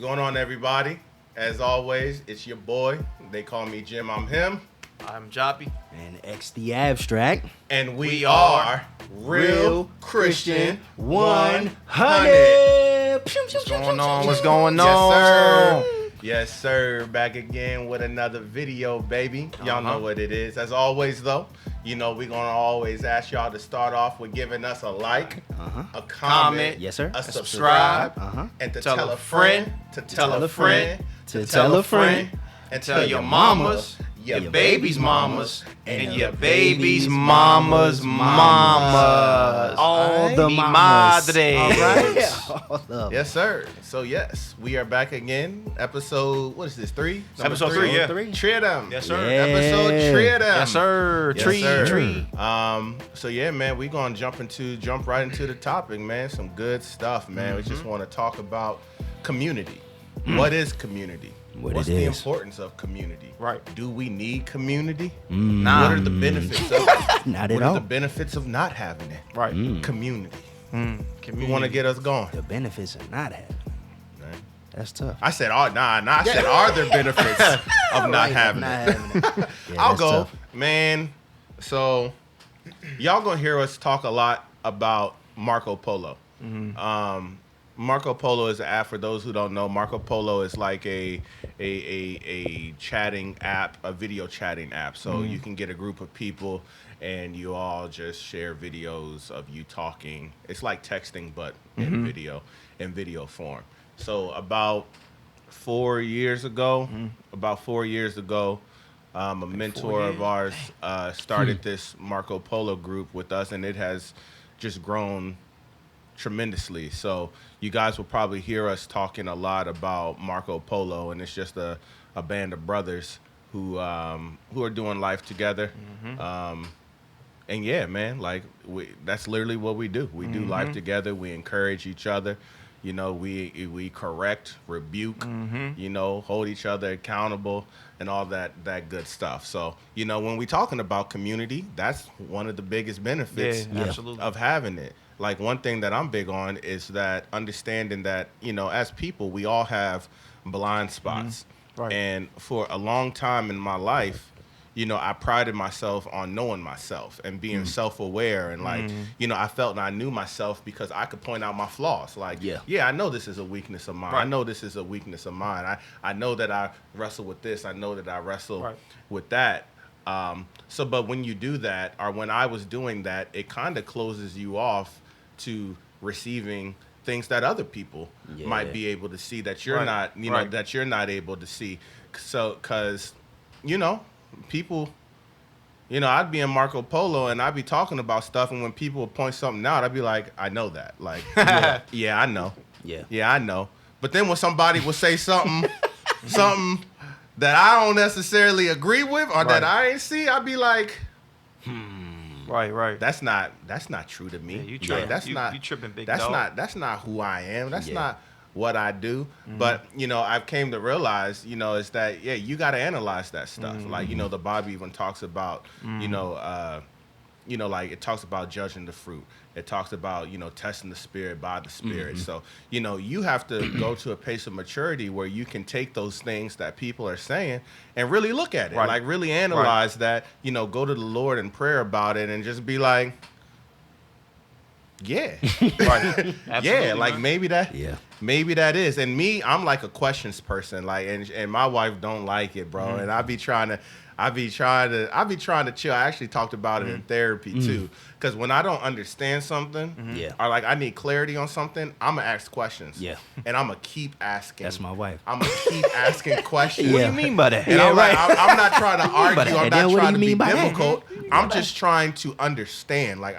going on, everybody? As always, it's your boy. They call me Jim. I'm him. I'm Joppy. And X the Abstract. And we are are Real Christian 100. What's going on? What's going Yes, on? sir. Yes, sir. Back again with another video, baby. Y'all know what it is. As always, though, you know we're going to always ask y'all to start off with giving us a like, a comment, Yes, sir. a subscribe, and to tell a friend, to tell a friend, to tell a friend, and Tell your mamas, your baby's mamas, and your baby's mamas' mamas. All the Mi mamas. madre. All right. All of them. Yes, sir. So, yes, we are back again. Episode, what is this, 3? Episode 3, yeah. Treat them. Yes, sir. Yeah. Episode treat them. Yes, sir. Yes, Tree, sir. tree. So yeah, man, we gonna jump right into the topic, man. Some good stuff, man. We just want to talk about community. What is community? What's the importance of community? Right. Do we need community? Nah. What are the benefits of it? Not What at are all. the benefits of not having it? Right. Community. Community. We want to get us going. The benefits of not having. Right. That's tough. I said, I said, are there benefits of not having it? Yeah, I'll that's go, tough. man. So, y'all gonna hear us talk a lot about Marco Polo. Marco Polo is an app. For those who don't know, Marco Polo is like a chatting app, a video chatting app. So you can get a group of people and you all just share videos of you talking. It's like texting, but in video form. So about 4 years ago, a mentor of ours started this Marco Polo group with us, and it has just grown tremendously. So you guys will probably hear us talking a lot about Marco Polo, and it's just a band of brothers who are doing life together. And yeah, man, like that's literally what we do. We do life together. We encourage each other. You know, we correct, rebuke, you know, hold each other accountable and all that good stuff. So, you know, when we talking about community, that's one of the biggest benefits absolutely. of having it. Like, one thing that I'm big on is that understanding that, you know, as people, we all have blind spots. Right. And for a long time in my life, you know, I prided myself on knowing myself and being self-aware. And, like, you know, I felt I knew myself because I could point out my flaws. Like, I know this is a weakness of mine. Right. I know this is a weakness of mine. I know that I wrestle with this. I know that I wrestle with that. But when you do that, or when I was doing that, it kind of closes you off to receiving things that other people might be able to see that you're not, you know, that you're not able to see. So, because, you know, people, you know, I'd be in Marco Polo and I'd be talking about stuff, and when people would point something out, I'd be like, I know that. Like, yeah, I know. Yeah, I know. But then when somebody would say something that I don't necessarily agree with or that I ain't see, I'd be like, Right. That's not true to me. Yeah, you tripping. That's You not tripping, big that's dog. That's not who I am. That's not what I do. But, you know, I've came to realize, you know, is that you got to analyze that stuff. Like, you know, the Bible even talks about, you know, like it talks about judging the fruit. It talks about, you know, testing the spirit by the spirit. So, you know, you have to go to a pace of maturity where you can take those things that people are saying and really look at it. Right. Like, really analyze that, you know, go to the Lord in prayer about it and just be like, Right. yeah, like maybe that is. And me, I'm like a questions person. Like, and my wife don't like it, bro. And I be trying to chill. I actually talked about it in therapy too. Because when I don't understand something, or like I need clarity on something, I'm gonna ask questions. Yeah. And I'm gonna keep asking. That's my wife. I'm gonna keep asking questions. What do you mean by that? And I'm like, I'm not trying to argue. I'm And not then what do trying you to be mean by that? difficult. I'm just trying to understand. Like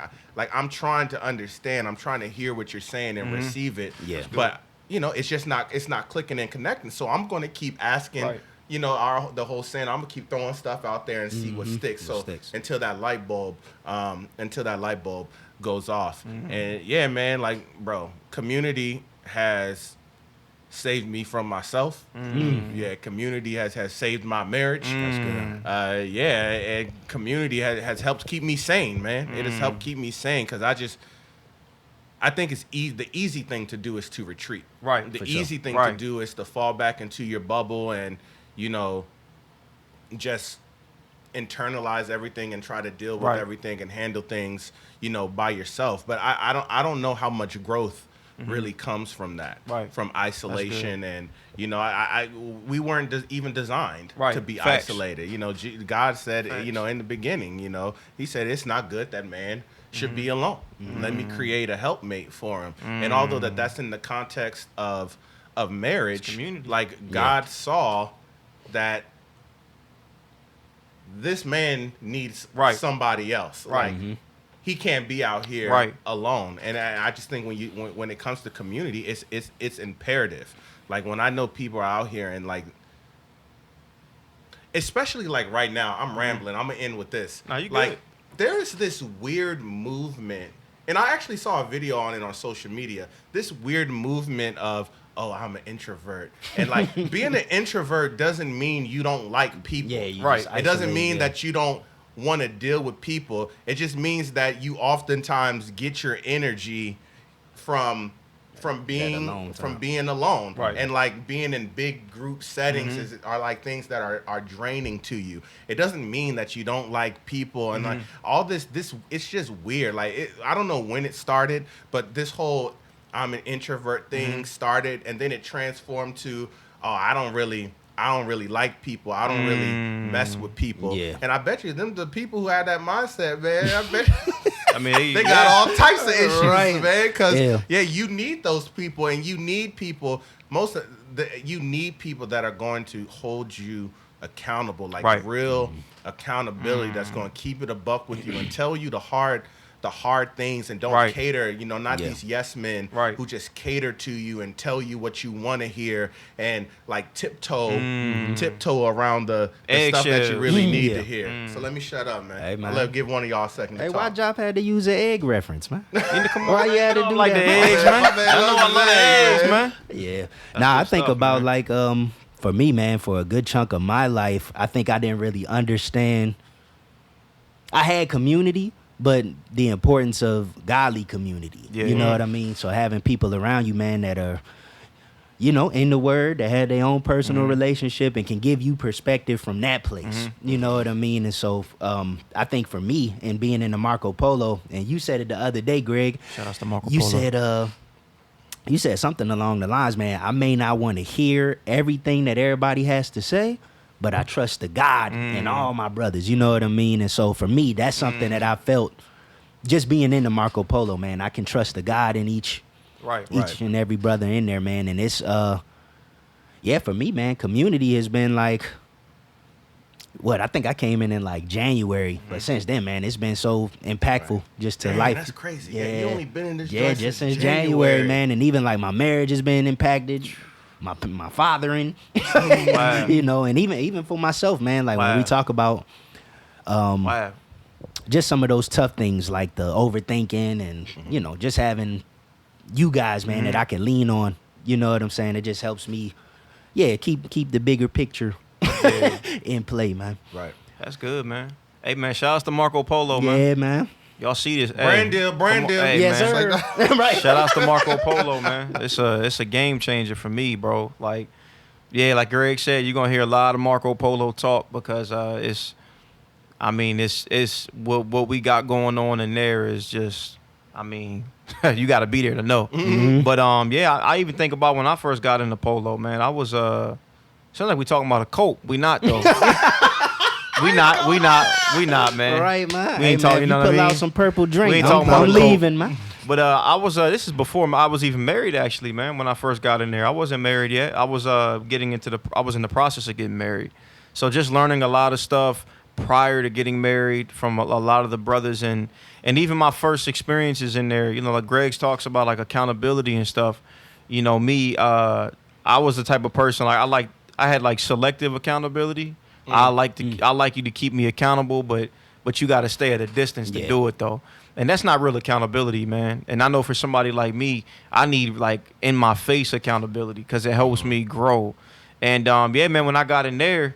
I'm trying to understand. I'm trying to hear what you're saying and receive it. Yeah. But you know, it's not clicking and connecting. So I'm going to keep asking. Right. You know, the whole saying. I'm gonna keep throwing stuff out there and see what sticks. So until that light bulb goes off. And yeah, man, like, bro, community has saved me from myself. Yeah, community has saved my marriage. That's good. And community has helped keep me sane, man. It has helped keep me sane because I think it's the easy thing to do is to retreat. Right. The easy thing to do is to fall back into your bubble and, just internalize everything and try to deal with everything and handle things, by yourself. But I don't know how much growth really comes from that, from isolation. And, we weren't even designed to be isolated. God said, in the beginning, he said, it's not good that man should be alone. Let me create a helpmate for him. And although that's in the context of marriage, like God saw that this man needs somebody else. Like he can't be out here alone. And I just think when it comes to community, it's imperative. Like when I know people are out here and like, especially like right now, I'm rambling. I'm gonna end with this. No, you like good. There's this weird movement, and I actually saw a video on it on social media. This weird movement of, oh, I'm an introvert. And like being an introvert doesn't mean you don't like people. Yeah, It doesn't mean that you don't want to deal with people. It just means that you oftentimes get your energy from being alone. And like being in big group settings are like things that are draining to you. It doesn't mean that you don't like people and like all this it's just weird. Like I don't know when it started, but this whole I'm an introvert thing started, and then it transformed to, oh, I don't really like people. I don't really mess with people. Yeah. And I bet you the people who had that mindset, man, I bet I mean, they got all types of issues, man. Because you need those people, and you need people. You need people that are going to hold you accountable, like real accountability. That's going to keep it a buck with you and tell you the hard things, and don't cater, not these yes men who just cater to you and tell you what you want to hear and like tiptoe around the stuff that you really need to hear. So let me shut up, man. Hey, man. I'll give one of y'all a second to talk. Why Job had to use an egg reference, man? Why you had to do like that, the man? eggs, man? I know I love the eggs, man. Yeah. That's I good think stuff, about man. like for me, man, for a good chunk of my life, I think I didn't really understand. I had community, but the importance of godly community. Yeah. You know what I mean? So having people around you, man, that are, in the word, that had their own personal relationship and can give you perspective from that place. You know what I mean? And so I think for me, and being in the Marco Polo, and you said it the other day, Greg. Shout out to Marco Polo. You said something along the lines, man, I may not want to hear everything that everybody has to say, but I trust the God and all my brothers. You know what I mean? And so for me, that's something that I felt just being in the Marco Polo, man. I can trust the God in each and every brother in there, man. And it's, for me, man, community has been like, I think I came in like January. But since then, man, it's been so impactful just to life. That's crazy. Yeah, you only been in this just since January, man. And even like my marriage has been impacted. My fathering, and even for myself, man, like when we talk about just some of those tough things like the overthinking and, just having you guys, man, that I can lean on, you know what I'm saying? It just helps me, keep the bigger picture in play, man. Right. That's good, man. Hey, man, shout out to Marco Polo, man. Yeah, man. Y'all see this? Brand deal. Hey, yes, man. sir. Right. Shout out to Marco Polo, man. It's a game changer for me, bro. Like, like Greg said, you're gonna hear a lot of Marco Polo talk because it's what we got going on in there is just, you got to be there to know. But I even think about when I first got into polo, man. I was sounds like we talking about a colt. We not though. We not, man. Right, man. We ain't talking, you know what I mean? Pull out some purple drink. We ain't talking about I'm leaving, man. But I was this is before I was even married, actually, man. When I first got in there, I wasn't married yet. I was I was in the process of getting married. So just learning a lot of stuff prior to getting married from a lot of the brothers and even my first experiences in there. Like Greg's talks about like accountability and stuff. Me, I was the type of person I had like selective accountability. I like you to keep me accountable, but you got to stay at a distance to do it though. And that's not real accountability, man. And I know for somebody like me, I need like in my face accountability because it helps me grow. And man, when I got in there,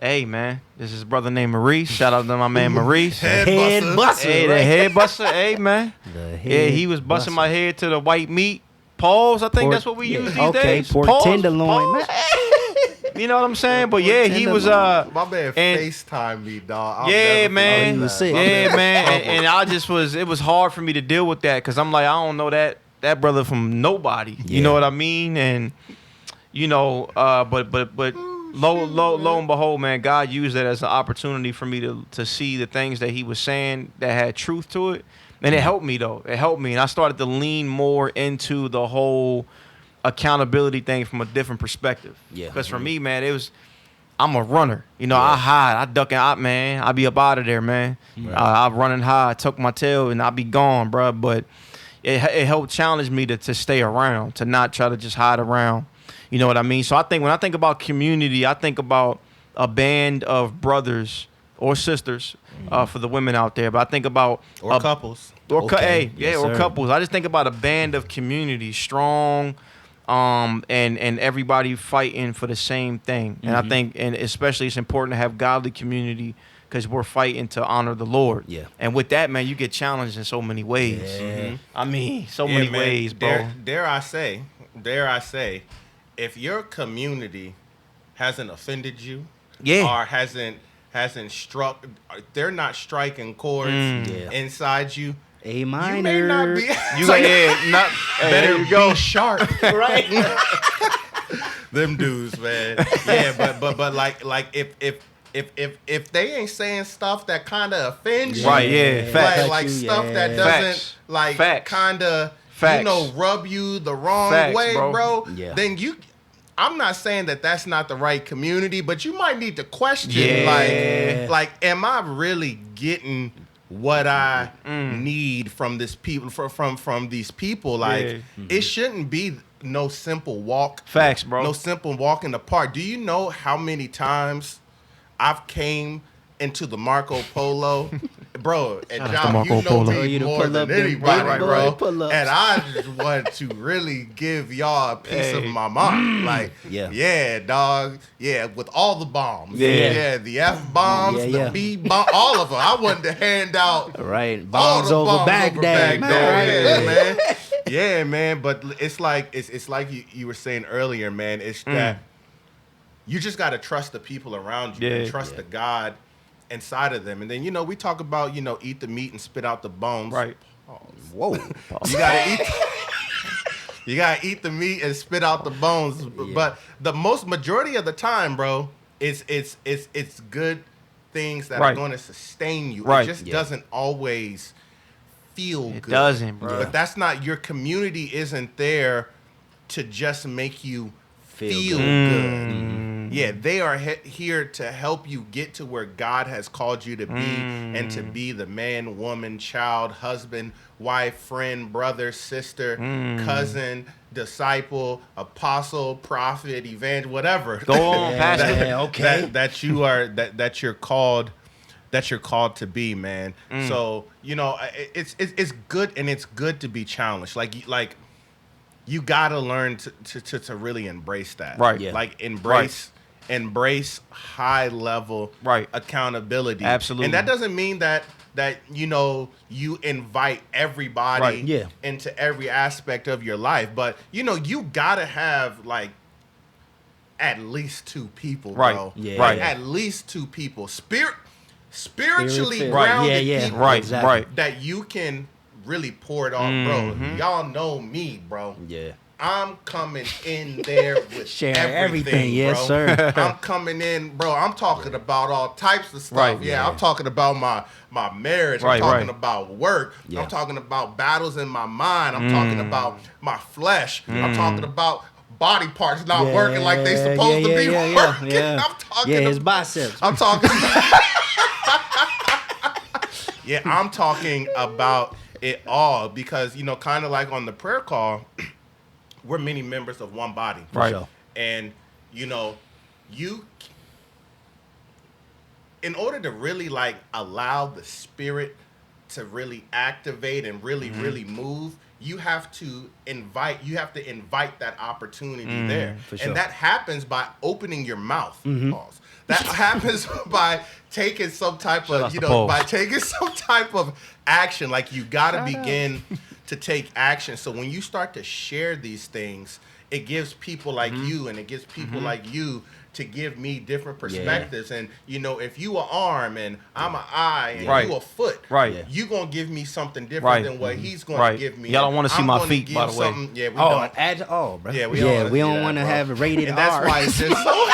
Hey, man, this is a brother named Maurice. Shout out to my man Maurice. Head buster. Hey, the head buster. Hey, man. The Yeah, head he was busting my buster. head to the white meat. Pause. I think Pork- that's what we yeah, use these okay, days. pork Pause, tenderloin, pause. You know what I'm saying? But yeah, he was My man and- FaceTime me, dog. I'll Yeah, never forget man. Oh, he was that. sick. My Yeah, man. troubled. And I just was. It was hard for me to deal with that because I'm like, I don't know that brother from nobody. You Yeah. know what I mean? And you know, but lo and behold, man, God used that as an opportunity for me to see the things that He was saying that had truth to it, and it helped me though. It helped me, and I started to lean more into the whole accountability thing from a different perspective. Yeah. Because for me, man, I'm a runner. You know, I hide, I duck out, man. I be up out of there, man. I run and hide, tuck my tail, and I be gone, bro. But it helped challenge me to stay around, to not try to just hide around. You know what I mean? So I think when I think about community, I think about a band of brothers or sisters for the women out there. But I think about Or couples. Okay. Yes, or sir. couples. I just think about a band of community, strong, and everybody fighting for the same thing. And I think, and especially it's important to have godly community because we're fighting to honor the Lord. Yeah. And with that, man, you get challenged in so many ways. Yeah. I mean, so many man, ways, bro. Dare I say, if your community hasn't offended you, Yeah. or hasn't struck, they're not striking chords Yeah. inside you. A You minor. may not be. You not hey, there better you go. be sharp. right. Them dudes, man. Yeah, but like if they ain't saying stuff that kind of offends you, Right, yeah, facts. like stuff that doesn't Facts. like Facts. kind of Facts. rub you the wrong Facts, way, bro. Yeah. then I'm not saying that that's not the right community, but you might need to question, Yeah. like, am I really getting what I need from this people from these people? Like, Yeah. it shouldn't be no simple walk. Facts, bro. No simple walk in the park. Do you know how many times I've came into the Marco Polo, bro? And Shout out to John, Marco you know Polo. Oh, me you done more pull than up them anybody, baby bro. boy pull-ups. And I just want to really give y'all a piece of Hey. my mind. Like, Yeah. dog. Yeah, with all the bombs. Yeah. The F bombs, Yeah, the yeah. B bomb, all of them. I wanted to hand out Right. all Bombs the over bombs Baghdad, man. Yeah, Right. man. Yeah, man. But it's like you were saying earlier, man. It's that you just got to trust the people around you and Yeah. trust the God inside of them. And then we talk about eat the meat and spit out the bones. Right. Whoa. You gotta eat. You gotta eat the meat and spit out the bones. But the majority of the time, bro, it's good things that Right. are going to sustain you. Right. It just doesn't always feel It good. doesn't, bro. But that's not your community. Isn't there to just make you feel good. Yeah, they are here to help you get to where God has called you to be and to be the man, woman, child, husband, wife, friend, brother, sister, cousin, disciple, apostle, prophet, evangelist, whatever. Go on, Pastor. Yeah, okay. that you are that you're called to be, man. So, it's good, and it's good to be challenged. Like you gotta learn to really embrace that. Right. Yeah. Like embrace high level accountability. Absolutely. And that doesn't mean that you invite everybody Right. Yeah. into every aspect of your life. But you gotta have like at least two people, Right. bro. Yeah. Right. At least two people. Spiritually Spirit-filled. grounded Yeah. people Right. Exactly. Right. that you can really pour it on, bro. Y'all know me, bro. Yeah. I'm coming in there with Share everything, everything. Yes, bro. sir. I'm coming in, bro. I'm talking about all types of stuff. Right. Yeah, I'm talking about my marriage. Right, I'm talking right. about work. Yeah. I'm talking about battles in my mind. I'm talking about my flesh. I'm talking about body parts not working like they supposed to be working. Yeah. I'm talking Yeah, his about, biceps. I'm talking Yeah, I'm talking about it all because, kind of like on the prayer call, we're many members of one body. Right. sure. And, in order to really like allow the spirit to really activate and really, really move, you have to invite that opportunity there. for sure. And that happens by opening your mouth. Pause. That happens by taking some type Shout out of, to Paul. by taking some type of action. Like you got to begin to take action. So when you start to share these things, it gives people like you, and it gives people like you to give me different perspectives. And if you an arm and I'm an eye and you a foot, you gonna give me something different than what he's gonna give me. Y'all don't want to see my feet, by the way. Yeah, we don't. Bro. Yeah, we don't want to have it rated and R. that's why it's just so.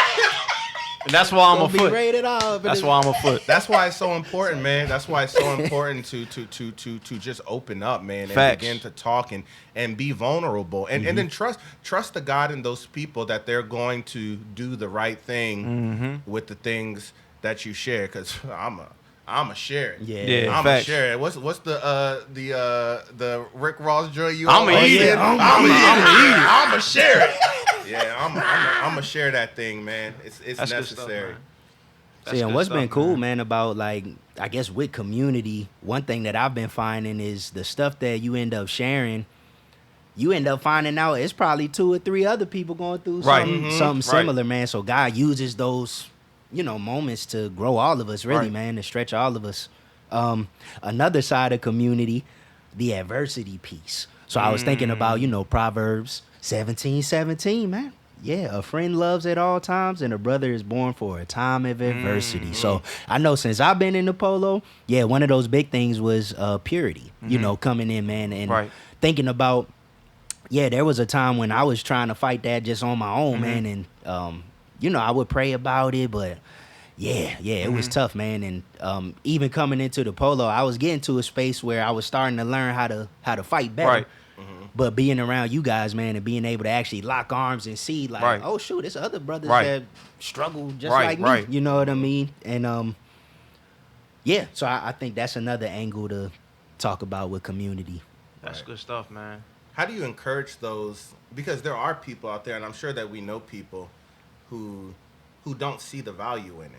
And that's why I'm a Be foot. rated R, That's why I'm a foot. That's why it's so important, man. That's why it's so important to just open up, man, and begin to talk and be vulnerable, and then trust the God in those people that they're going to do the right thing with the things that you share. Because I'm a share it. Yeah, I'm a share it. What's the Rick Ross joint you? I'm a eat it. I'm a share it. Yeah, I'm a share that thing, man. It's That's necessary. good stuff, man. See, and good what's stuff, been cool, man. man, about like I guess with community, one thing that I've been finding is the stuff that you end up sharing. You end up finding out it's probably 2 or 3 other people going through something similar, man. So God uses those, moments to grow all of us, really, man, to stretch all of us. Another side of community, the adversity piece. So I was thinking about, Proverbs 17:17, man. Yeah, a friend loves at all times, and a brother is born for a time of adversity. So I know since I've been in the polo, one of those big things was purity, coming in, man, and thinking about, there was a time when I was trying to fight that just on my own, man, and, I would pray about it, but it was tough, man. And even coming into the polo, I was getting to a space where I was starting to learn how to fight better. Right. But being around you guys, man, and being able to actually lock arms and see, like, oh shoot, there's other brothers that struggle just like me. You know what I mean? And so I think that's another angle to talk about with community. That's good stuff, man. How do you encourage those? Because there are people out there, and I'm sure that we know people who don't see the value in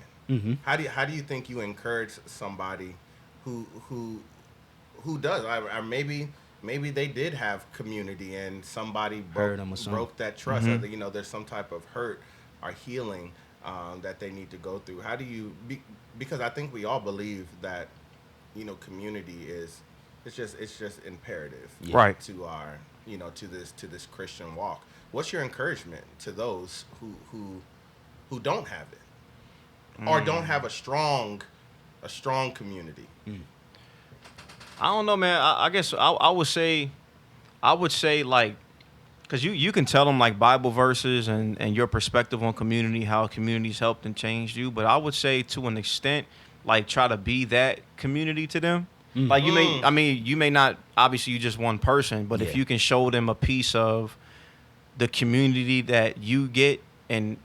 it. How do you think you encourage somebody who does? Or maybe they did have community and somebody broke that trust. There's some type of hurt or healing that they need to go through. How do you? Because I think we all believe that community is it's just imperative, to our to this Christian walk. What's your encouragement to those who don't have it or don't have a strong community? I don't know, man. I guess I would say like, because you can tell them like Bible verses and your perspective on community, how communities helped and changed you. But I would say to an extent, like try to be that community to them. Like you may not, obviously you just one person, but if you can show them a piece of the community that you get and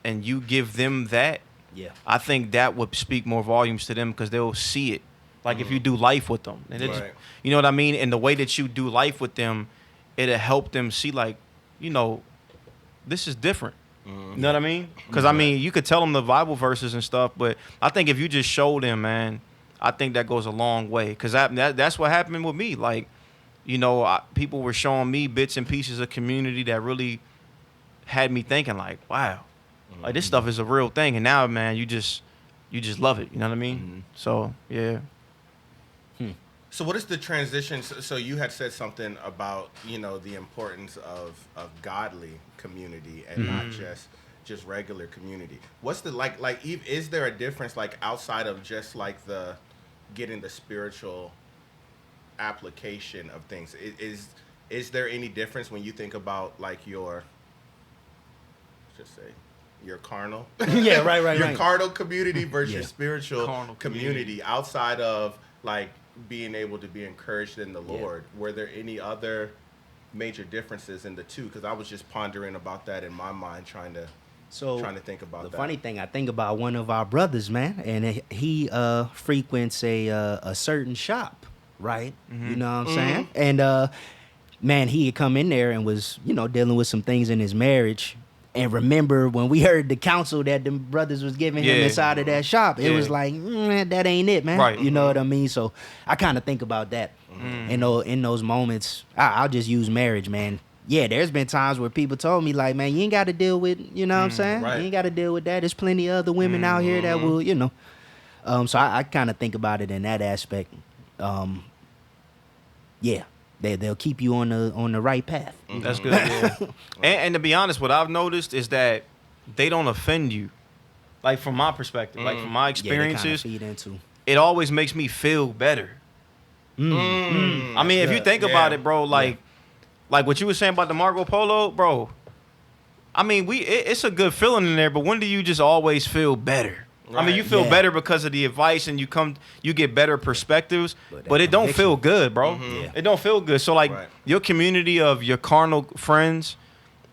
you give them that, I think that would speak more volumes to them because they'll see it. Like if you do life with them, and you know what I mean? And the way that you do life with them, it'll help them see like, this is different. You know what I mean? Because you could tell them the Bible verses and stuff, but I think if you just show them, man, I think that goes a long way. Because that's what happened with me. Like, people were showing me bits and pieces of community that really had me thinking like, wow, like this stuff is a real thing. And now, man, you just love it. You know what I mean? So, yeah. So what is the transition? So you had said something about, the importance of godly community and not just regular community. What's the, like, is there a difference, like, outside of just, like, the getting the spiritual application of things? Is there any difference when you think about, like, your carnal? Your carnal community versus your spiritual Carnal community outside of, like, being able to be encouraged in the Lord? Were there any other major differences in the two? Because I was just pondering about that in my mind, trying to think about that. The funny thing, I think about one of our brothers, man, and he frequents a certain shop, right? You know what I'm saying? And man, he had come in there and was dealing with some things in his marriage. And remember when we heard the counsel that the brothers was giving him inside of that shop, it was like, that ain't it, man. Right. You know what I mean? So I kind of think about that. In those moments, I'll just use marriage, man. yeah, there's been times where people told me like, man, you ain't got to deal with, you know what I'm saying? right. You ain't got to deal with that. There's plenty of other women out here that will, you know. So I kind of think about it in that aspect. Yeah, they'll keep you on the right path. That's good. Yeah. And to be honest, what I've noticed is that they don't offend you. Like from my perspective, like from my Yeah, they kind of experiences, feed into. it always makes me feel better. I mean, if you think about it, bro, like what you were saying about the Marco Polo, bro. I mean, it's a good feeling in there, but when do you just always feel better? I mean, you feel better because of the advice, and you get better perspectives, but it don't feel good, bro. It don't feel good. So like your community of your carnal friends,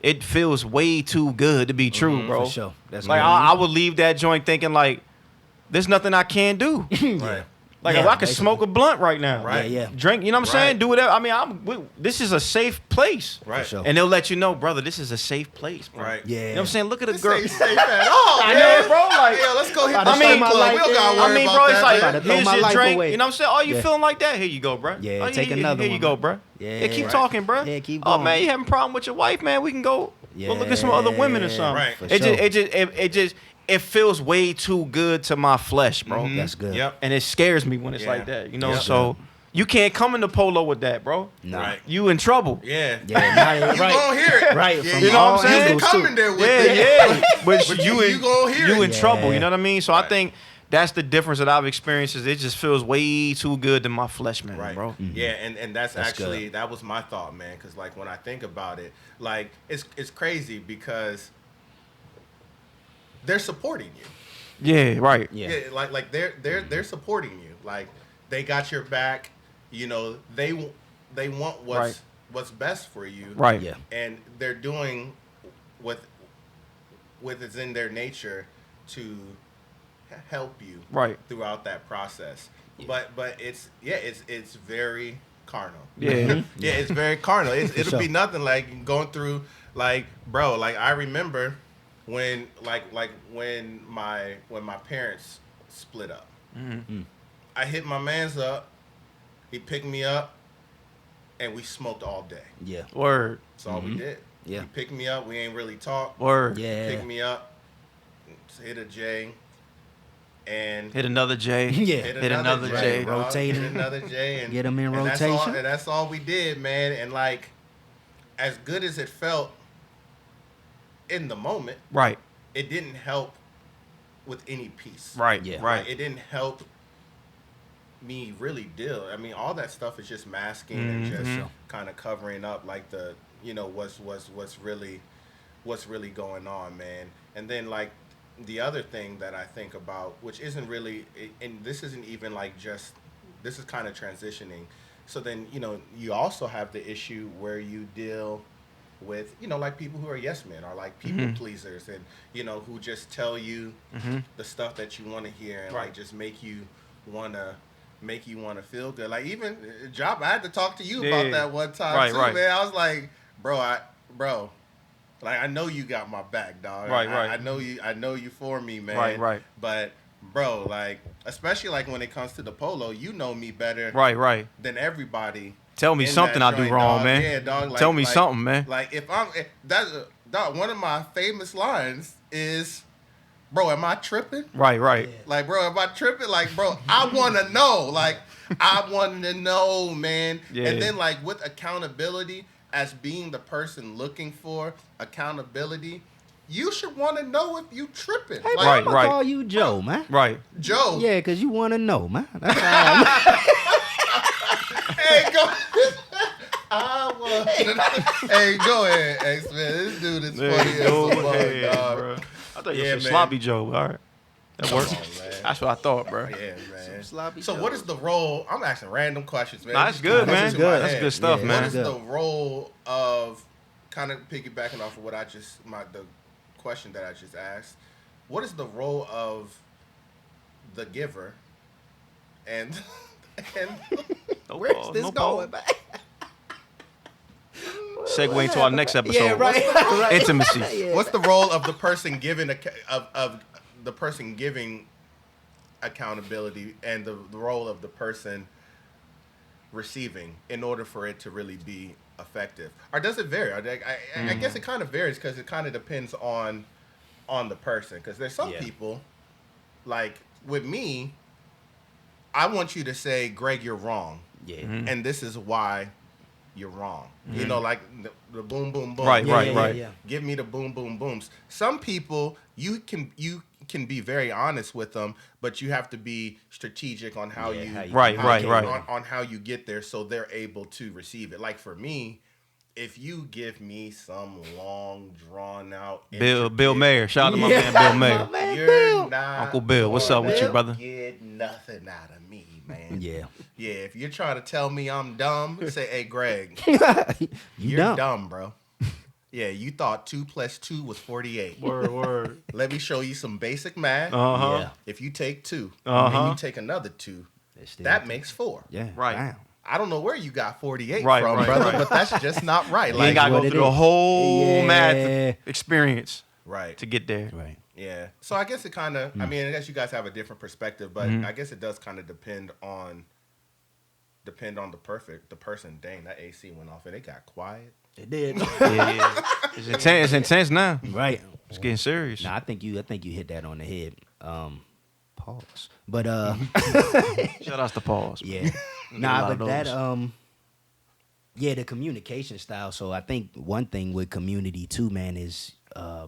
it feels way too good to be true, bro. For sure. That's Like I would leave that joint thinking like, there's nothing I can't do. Right. Like if I could smoke a blunt right now, Right. Yeah. drink, you know what I'm saying? Do whatever. I mean, this is a safe place, Right. For sure. and they'll let you know, brother, this is a safe place, bro. Right. Yeah. You know what I'm saying? Look at a This girl. ain't safe at all, I man. know, bro. Like, Yo, let's go hit I the mean, strip club. We don't gotta worry I mean, about bro, it's that, like, man. Gotta throw here's my your life drink. away. You know what I'm saying? Oh, you Yeah. feeling like that? Here you go, bro. Yeah, Oh, take another Here you one, go, man. bro. Yeah. Keep Right. talking, bro. Yeah, keep Oh going. man, you having a problem with your wife, man? We can go look at some other women or something. Right. For It just it feels way too good to my flesh, bro. That's good. Yep. And it scares me when it's Yeah. like that, you know. Yep. So you can't come into Polo with that, bro. No. Right. You in trouble. Yeah. Yeah, You gonna hear it. Right, Yeah, from you You know all what I'm saying? ain't angles, coming too. there with it. Yeah. But But you you gonna hear you it. in trouble. You know Yeah. what I mean? So I Right. think that's the difference that I've experienced. Is it just feels way too good to my flesh, man, Right. bro. Yeah, and that's actually good. that was my thought, man. Because like when I think about it, like it's crazy because they're supporting you. Yeah, right. Yeah. Like they're supporting you. Like they got your back. You know they want what's best for you. Right. Yeah. And they're doing what it's in their nature to help you Right. throughout that process. But it's very carnal. Yeah. Yeah, it's very carnal. It'll sure. be nothing like going through like, bro, like I remember when when my parents split up. I hit my man's up, he picked me up, and we smoked all day. Yeah. Word. That's all we did. Yeah. He picked me up, we ain't really talked. Word. Yeah. Picked me up, hit a J, and Hit another J. Yeah. Hit another J. dog. Rotate Hit him. another J, and Get him in and rotation. that's all we did, man. And like, as good as it felt in the moment, Right. it didn't help with any peace. Right. Yeah. Right. Like, it didn't help me really deal. I mean, all that stuff is just masking and just kind of covering up like the, you know, what's really going on, man. And then like the other thing that I think about, which isn't really, and this isn't even like just, this is kind of transitioning. So then, you know, you also have the issue where you deal with, you know, like people who are yes men or like people pleasers and, you know, who just tell you the stuff that you want to hear and like just make you want to feel good. Like even Job, I had to talk to you about that one time too, man. I was like, bro, like I know you got my back, dog. Right. I know you for me, man. Right. But bro, like especially like when it comes to the polo, you know me better Right. than everybody. Tell me in something that I do joint, wrong, dog. man. Yeah, dog. Like, Tell me something, man. Like if that's dog, one of my famous lines is, bro, am I tripping? Right. Like, bro, am I tripping? Like, bro, I want to know. Like, I want to know, man. Yeah. And then, like, with accountability, as being the person looking for accountability, you should want to know if you tripping. Hey, Like, man, I'm gonna Right. call you Joe, man. Right. Joe, Yeah, because you want to know, man. That's all. hey, go. Hey, go ahead, X, man. This dude is funny as Go a bug, ahead, dog. bro. I thought you Yeah, were man. sloppy Joe. All right. That Come works. on, man. That's what I thought, bro. Yeah, man. sloppy So Joe. what is the role? I'm asking random questions, man. Nah, that's good, This man. is in my That's head. good stuff, Yeah, man. What is Good. the role of, kind of piggybacking off of what I just, the question that I just asked, what is the role of the giver and No Where's pause, this no going, pause. man? Segue into our next episode. Yeah, right. Intimacy. Yeah. what's the role of the person giving, of the person giving accountability and the role of the person receiving in order for it to really be effective? Or does it vary? I guess it kind of varies because it kind of depends on the person. Because there's some people, like with me, I want you to say, Greg, you're wrong. Yeah. And this is why you're wrong. You know, like the boom, boom, boom. Right, Yeah. Give me the boom, boom, booms. Some people, you can be very honest with them, but you have to be strategic on how you Right. on how you get there so they're able to receive it. Like for me, if you give me some long, drawn out Bill Mayer. Shout out to my man Bill Mayer. You're not Uncle Bill, what's up with you, brother? Get nothing out of me, man. Yeah. Yeah, if you're trying to tell me I'm dumb, say, hey, Greg, You're dumb, bro. Yeah, you thought 2 + 2 was 48. Word. Let me show you some basic math. Yeah. If you take 2, and you take another 2, that makes 4. Yeah. Right. Damn. I don't know where you got 48 Right, from, right, brother, right. but that's just not right. You ain't got to go what through it the is. whole Yeah. math experience Right. to get there. Right. Yeah. So I guess it kind of, I mean, I guess you guys have a different perspective, but I guess it does kind of depend on the person. Dang, that AC went off and it got quiet. It did. Yeah. It's intense now. Right. It's getting serious. Nah, I think you hit that on the head. Pause. But Shout out to pause. yeah. a Nah, lot but of that those. yeah, the communication style. So I think one thing with community too, man, is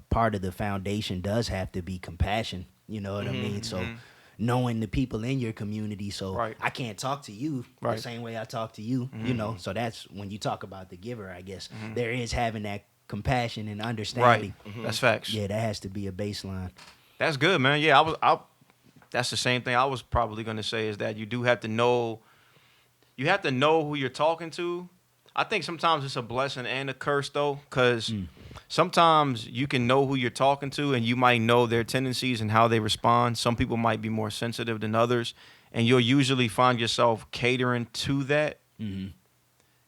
part of the foundation does have to be compassion. You know what I mean? So knowing the people in your community. So Right. I can't talk to you the Right. same way I talk to you. You know, so that's when you talk about the giver, I guess. There is having that compassion and understanding. Right. That's facts. Yeah, that has to be a baseline. That's good, man. Yeah, that's the same thing I was probably going to say is that you do have to know. You have to know who you're talking to. I think sometimes it's a blessing and a curse though, because sometimes you can know who you're talking to and you might know their tendencies and how they respond. Some people might be more sensitive than others, and you'll usually find yourself catering to that.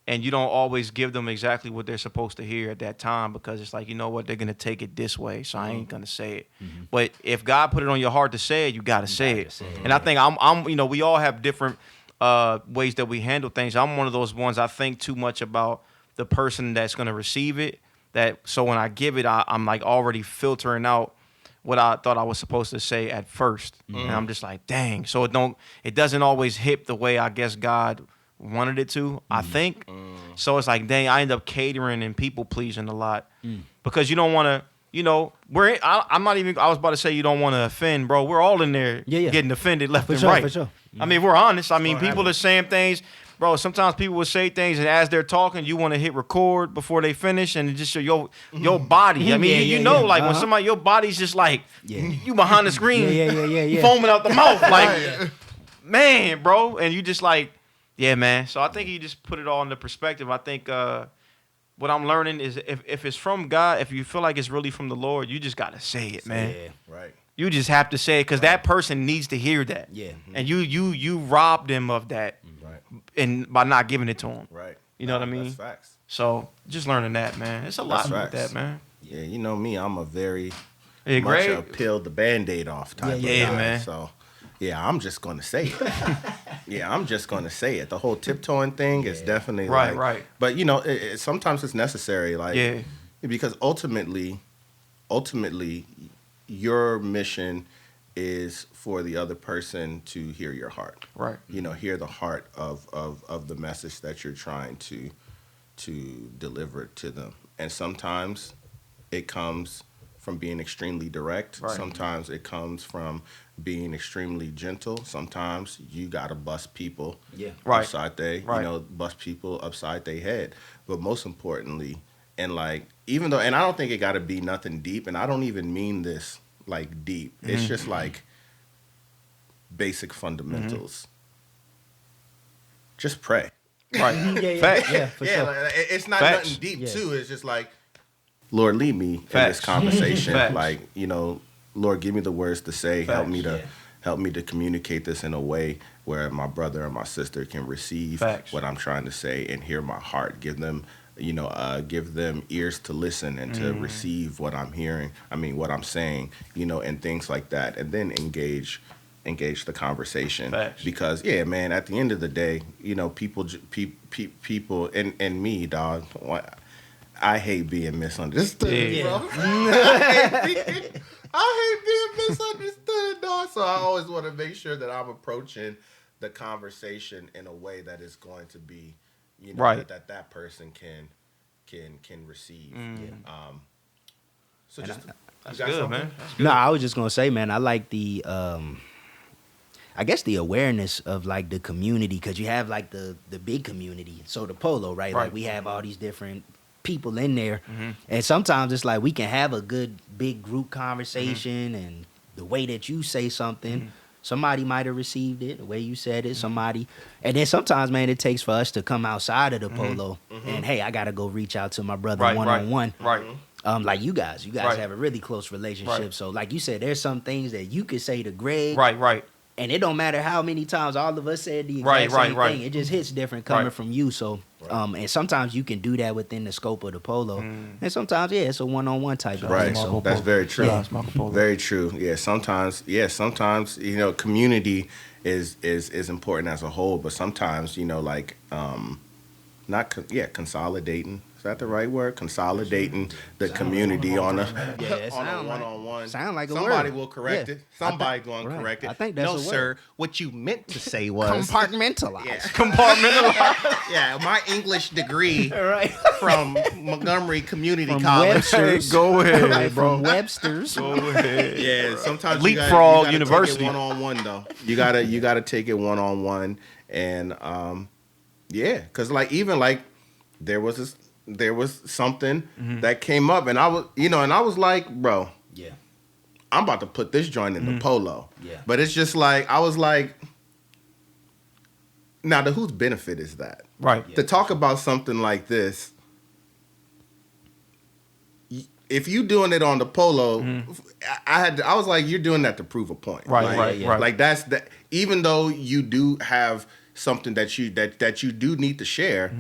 And you don't always give them exactly what they're supposed to hear at that time because it's like, you know what, they're going to take it this way, so I ain't going to say it. But if God put it on your heart to say it, you got to say it. And I think I'm you know, we all have different ways that we handle things. I'm one of those ones, I think too much about the person that's going to receive it, so when I give it, I'm like already filtering out what I thought I was supposed to say at first. And I'm just like, dang. So it doesn't always hit the way I guess God wanted it to, I think. So it's like, dang, I end up catering and people pleasing a lot because you don't want to, you know, I'm not even, I was about to say you don't want to offend, bro. We're all in there getting offended left and right. For sure. I mean, if we're honest. I mean, people are saying things, bro. Sometimes people will say things, and as they're talking, you want to hit record before they finish, and it just show your body. I mean, you know, like when somebody, your body's just like you behind the screen, foaming out the mouth, like man, bro, and you just like. Yeah, man. So I think you just put it all into perspective. I think what I'm learning is if it's from God, if you feel like it's really from the Lord, you just got to say it, man. Yeah. Right. You just have to say it because that person needs to hear that. Yeah. And you robbed them of that and by not giving it to them. Right. You know what I mean? That's facts. So just learning that, man. It's a lot with that, man. Yeah, you know me. I'm a very Hey, much Greg? a peel the Band-Aid off type of Yeah, guy. man. So, yeah, I'm just going to say it. I'm just going to say it. The whole tiptoeing thing is definitely right. But, you know, sometimes it's necessary. Like, because ultimately, your mission is for the other person to hear your heart. Right. You know, hear the heart of the message that you're trying to deliver to them. And sometimes it comes from being extremely direct. Right. Sometimes it comes from being extremely gentle. Sometimes you gotta bust people upside you know, bust people upside their head. But most importantly, and like, even though, and I don't think it gotta be nothing deep, and I don't even mean this like deep. It's just like basic fundamentals. Just pray. Right. For sure. Like, it's not Facts. nothing deep too. It's just like, Lord, lead me in this conversation. Like, you know, Lord, give me the words to say. Help me to communicate this in a way where my brother or my sister can receive what I'm trying to say and hear my heart. Give them, you know, give them ears to listen and to receive what I'm hearing. I mean, what I'm saying, you know, and things like that. And then engage engage the conversation. Facts. Because yeah, man, at the end of the day, you know, people and me, dog. I hate being misunderstood, Yeah. bro. I hate being misunderstood, dog. So I always want to make sure that I'm approaching the conversation in a way that is going to be, you know, Right. that person can receive. So And just That's you got good, something? man. That's good. No, I was just gonna say, man, I like the I guess the awareness of like the community, because you have like the big community. So the polo, right? Right. Like we have all these different people in there, Mhm. and sometimes it's like we can have a good big group conversation, Mm-hmm. and the way that you say something, somebody might have received it the way you said Mm-hmm. it. Somebody, and then sometimes, man, it takes for us to come outside of the Mm-hmm. polo, and hey, I gotta go reach out to my brother Right, one on one. Right. Like you guys Right. have a really close relationship. Right. So like you said, there's some things that you could say to Greg, Right. and it don't matter how many times all of us said the exact Right, same right. thing. It just hits different coming Right. from you. So, and sometimes you can do that within the scope of the polo, and sometimes it's a one-on-one type of Right. thing. So, That's very true. Yeah. Very true. Yeah. Sometimes, you know, community is important as a whole, but sometimes, you know, like consolidating. Is that the right word? Consolidating the community on a it on a sound like- one-on-one. sound like a Somebody word. will correct Yeah. it. Somebody I going to right. correct it. I think that's no, a word. sir. What you meant to say was Compartmentalize. Yeah. Compartmentalize. Yeah, my English degree All right. from Montgomery Community From College. Webster's. Go ahead, Right, bro. from Webster's. Go ahead. Yeah, sometimes Leapfrog you University. Take it one-on-one though. You gotta take it one-on-one, and because like even like there was something that came up, and I was like, bro, Yeah. I'm about to put this joint in the polo. Yeah. But it's just like I was like, now to whose benefit is that? Right. To talk about something like this, if you doing it on the polo, I was like, you're doing that to prove a point. Right, Like, right, right. Like that's that. Even though you do have something that you do need to share,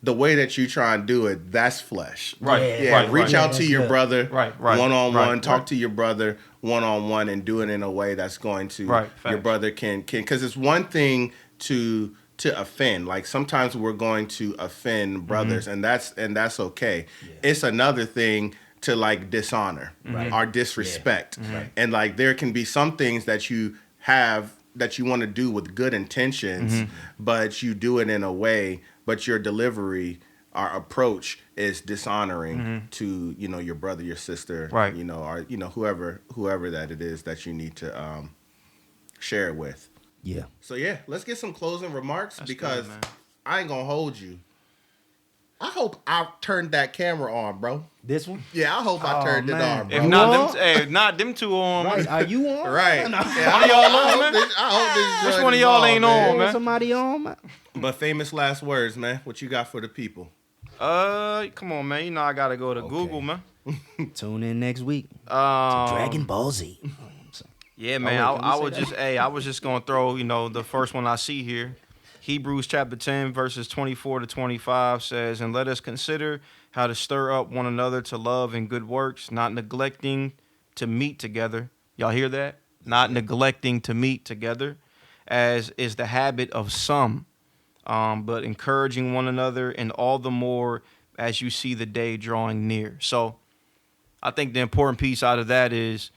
the way that you try and do it, that's flesh. Right. Yeah. Right. Reach right. out to your good. brother, Right. one-on-one. Right. Talk Right. to your brother one-on-one, and do it in a way that's going to Right. your Facts. brother can because it's one thing to offend. Like sometimes we're going to offend brothers, and that's okay. Yeah. It's another thing to like dishonor Right. or disrespect, Right. and like there can be some things that you have that you want to do with good intentions, but you do it in a way, but your delivery, our approach is dishonoring to your brother, your sister, Right. or whoever that it is that you need to share it with. Yeah. So yeah, let's get some closing remarks That's because good, man. I ain't gonna hold you. I hope I turned that camera on, bro. This one? Yeah, I hope I Oh, turned it man. on, bro. If You not on? them two on. Right. Are you on? Right. No. Yeah, One of y'all I on, hope man? I hope this Which joint one of is y'all ain't on, man? Somebody on, man? But famous last words, man. What you got for the people? Come on, man. You know I gotta go to Google, man. Tune in next week. Dragon Ball Z. Yeah, man. wait, can we I say would that? just, I was just gonna throw, the first one I see here. Hebrews chapter 10, verses 24 to 25 says, "And let us consider how to stir up one another to love and good works, not neglecting to meet together." Y'all hear that? Not neglecting to meet together, as is the habit of some, but encouraging one another, and all the more as you see the day drawing near. So I think the important piece out of that is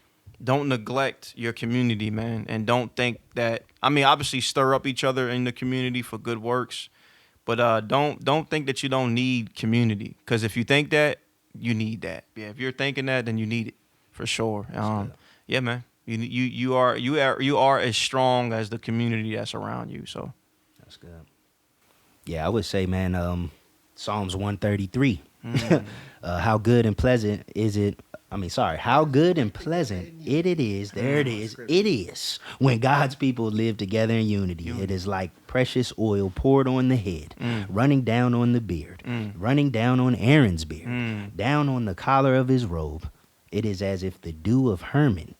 don't neglect your community, man. And don't think that, obviously stir up each other in the community for good works, but don't think that you don't need community. Because if you think that, you need that. Yeah, if you're thinking that, then you need it for sure. Yeah, man. You are as strong as the community that's around you. So That's good. Yeah, I would say, man, Psalms 133. How good and pleasant is it? How good and pleasant it is. There it is. It is when God's people live together in unity. It is like precious oil poured on the head, running down on the beard, running down on Aaron's beard, down on the collar of his robe. It is as if the dew of Hermon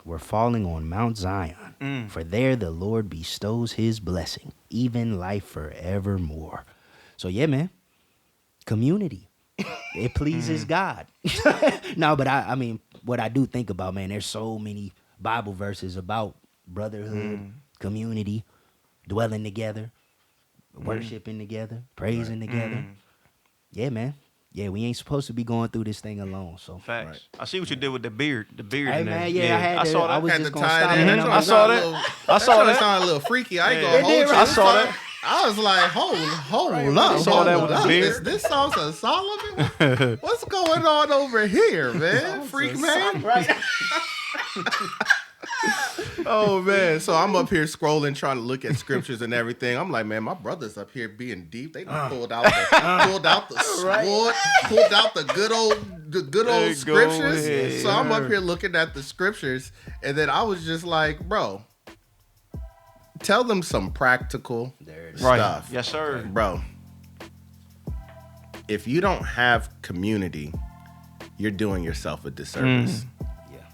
were falling on Mount Zion. For there the Lord bestows his blessing, even life forevermore. So yeah, man, community. It pleases God. No, but I mean, what I do think about, man, there's so many Bible verses about brotherhood, community, dwelling together, worshiping together, praising together. Yeah, man. Yeah, we ain't supposed to be going through this thing alone. So Facts. I see what you did with the beard. The beard. Hey in there. man, yeah, I had I to, saw that. I was Had just to gonna tie stop it in. him. That I saw that. I saw that. Sounded a little freaky. I ain't Yeah. gonna hold you. I saw that. I was like, hold Right, up. I saw that with the Hold up. beard. This song's a Solomon? What's going on over here, man? Freak man. Right. Oh man. So I'm up here scrolling, trying to look at scriptures and everything. I'm like, man, my brother's up here being deep. They done pulled out the sword, pulled out the good old scriptures. ahead, So I'm up here looking at the scriptures, and then I was just like, bro, tell them some practical stuff. Yes, sir. Bro, if you don't have community, you're doing yourself a disservice.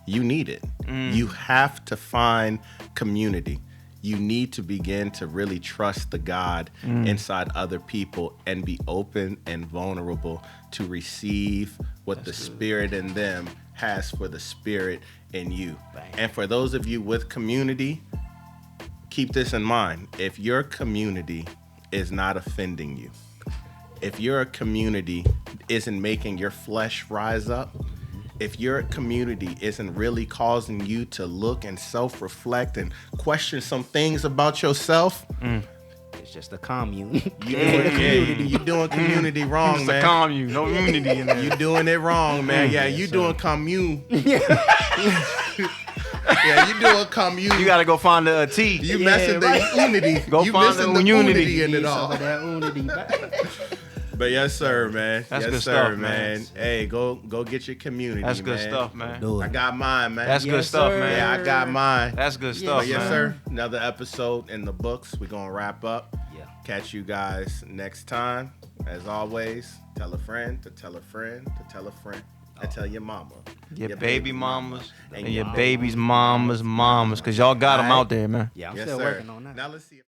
You need it. You have to find community. You need to begin to really trust the God inside other people and be open and vulnerable to receive what the Spirit in them has for the Spirit in you. Bang. And for those of you with community, keep this in mind. If your community is not offending you, if your community isn't making your flesh rise up, if your community isn't really causing you to look and self-reflect and question some things about yourself, It's just a commune. you doing community wrong, It's man. a commune. No unity in there. You doing it wrong, man. Yeah, you doing commune. Yeah, you doing commune. You gotta go find a T. You messing the unity. Go you find missing the the unity. unity in it Some all. of that unity back. But yes, sir, man. That's yes, good sir, stuff, man. Hey, go get your community. That's good man. stuff, man. Do I it. got mine, man. That's good Yes, stuff, sir. man. Yeah, I got mine. That's good stuff, But yes, man. sir. Another episode in the books. We're gonna wrap up. Yeah. Catch you guys next time. As always, tell a friend to tell a friend to tell a friend. And tell your mama. Your baby mamas and your your baby's mamas, because y'all got them All right. out there, man. Yeah, I'm Yes, still sir. working on that. Now let's see.